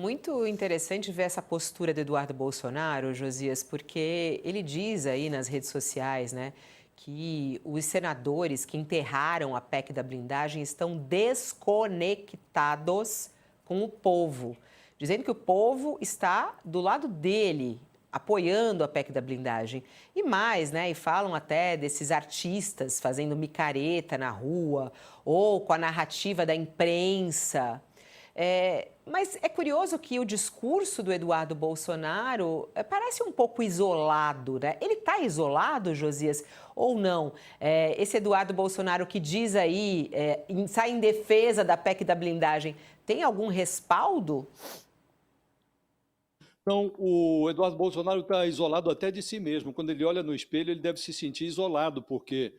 muito interessante ver essa postura do Eduardo Bolsonaro, Josias, porque ele diz aí nas redes sociais, né, que os senadores que enterraram a PEC da blindagem estão desconectados com o povo, dizendo que o povo está do lado dele, apoiando a PEC da blindagem. E mais, né? E falam até desses artistas fazendo micareta na rua ou com a narrativa da imprensa. Mas é curioso que o discurso do Eduardo Bolsonaro parece um pouco isolado, né? Ele está isolado, Josias, ou não? Esse Eduardo Bolsonaro que diz aí, sai em defesa da PEC da blindagem, tem algum respaldo? Então, o Eduardo Bolsonaro está isolado até de si mesmo. Quando ele olha no espelho, ele deve se sentir isolado, porque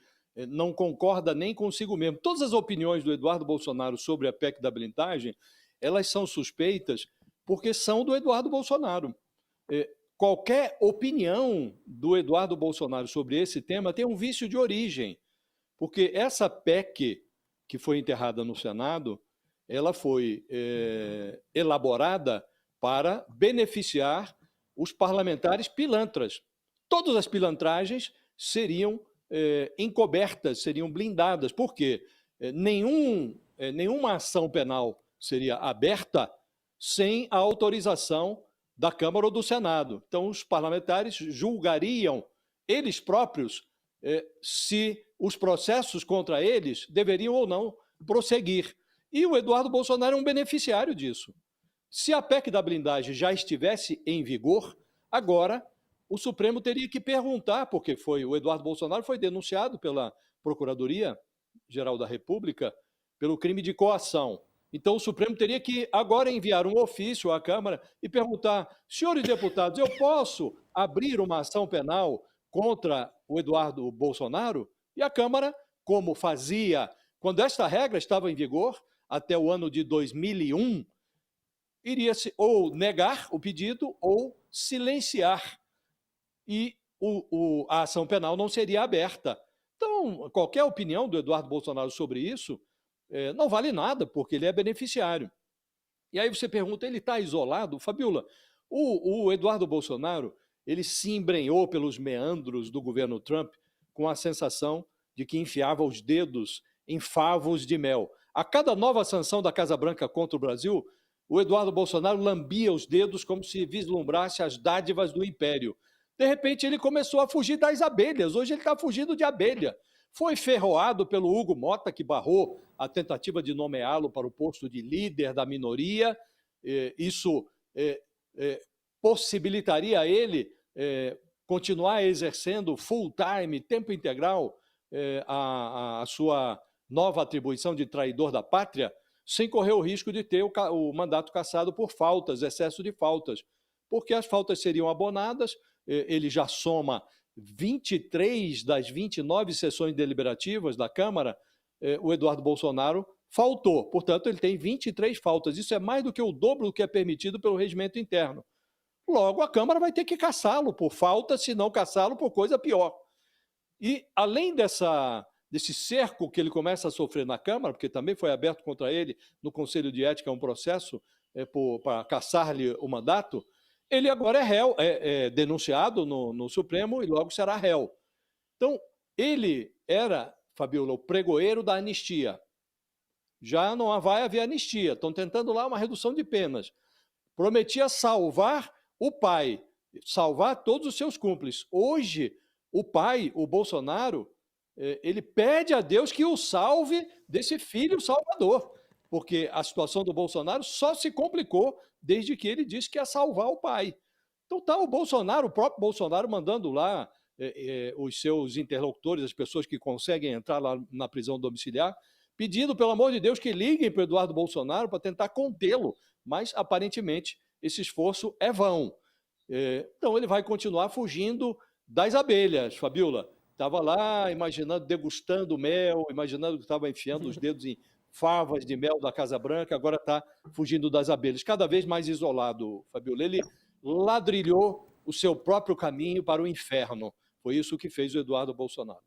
não concorda nem consigo mesmo. Todas as opiniões do Eduardo Bolsonaro sobre a PEC da blindagem, elas são suspeitas porque são do Eduardo Bolsonaro. Qualquer opinião do Eduardo Bolsonaro sobre esse tema tem um vício de origem, porque essa PEC que foi enterrada no Senado, ela foi elaborada para beneficiar os parlamentares pilantras. Todas as pilantragens seriam encobertas, seriam blindadas. Por quê? Nenhuma ação penal seria aberta sem a autorização da Câmara ou do Senado. Então, os parlamentares julgariam eles próprios se os processos contra eles deveriam ou não prosseguir. E o Eduardo Bolsonaro é um beneficiário disso. Se a PEC da blindagem já estivesse em vigor, agora o Supremo teria que perguntar, porque o Eduardo Bolsonaro foi denunciado pela Procuradoria-Geral da República pelo crime de coação. Então o Supremo teria que agora enviar um ofício à Câmara e perguntar: senhores deputados, eu posso abrir uma ação penal contra o Eduardo Bolsonaro? E a Câmara, como fazia quando esta regra estava em vigor, até o ano de 2001, iria ou negar o pedido ou silenciar, e a ação penal não seria aberta. Então, qualquer opinião do Eduardo Bolsonaro sobre isso não vale nada, porque ele é beneficiário. E aí você pergunta, ele está isolado? Fabiola, o Eduardo Bolsonaro, ele se embrenhou pelos meandros do governo Trump com a sensação de que enfiava os dedos em favos de mel. A cada nova sanção da Casa Branca contra o Brasil, o Eduardo Bolsonaro lambia os dedos como se vislumbrasse as dádivas do império. De repente, ele começou a fugir das abelhas. Hoje ele está fugindo de abelha. Foi ferroado pelo Hugo Mota, que barrou a tentativa de nomeá-lo para o posto de líder da minoria. Isso possibilitaria a ele continuar exercendo full-time, tempo integral, a sua nova atribuição de traidor da pátria, sem correr o risco de ter o mandato cassado por faltas, excesso de faltas, porque as faltas seriam abonadas. Ele já soma 23 das 29 sessões deliberativas da Câmara, o Eduardo Bolsonaro faltou, portanto, ele tem 23 faltas. Isso é mais do que o dobro do que é permitido pelo regimento interno. Logo, a Câmara vai ter que cassá-lo por falta, se não cassá-lo por coisa pior. E, além desse cerco que ele começa a sofrer na Câmara, porque também foi aberto contra ele no Conselho de Ética um processo para cassar-lhe o mandato, ele agora é réu, denunciado no Supremo e logo será réu. Então, ele era, Fabiola, o pregoeiro da anistia. Já não vai haver anistia, estão tentando lá uma redução de penas. Prometia salvar o pai, salvar todos os seus cúmplices. Hoje, o pai, o Bolsonaro, ele pede a Deus que o salve desse filho salvador, porque a situação do Bolsonaro só se complicou desde que ele disse que ia salvar o pai. Então está o Bolsonaro, o próprio Bolsonaro, mandando lá os seus interlocutores, as pessoas que conseguem entrar lá na prisão domiciliar, pedindo, pelo amor de Deus, que liguem para o Eduardo Bolsonaro para tentar contê-lo, mas aparentemente esse esforço é vão. Então ele vai continuar fugindo das abelhas, Fabiola. Estava lá imaginando, degustando mel, imaginando que estava enfiando os dedos em favas de mel da Casa Branca, agora está fugindo das abelhas, cada vez mais isolado, Fabiola. Ele ladrilhou o seu próprio caminho para o inferno. Foi isso que fez o Eduardo Bolsonaro.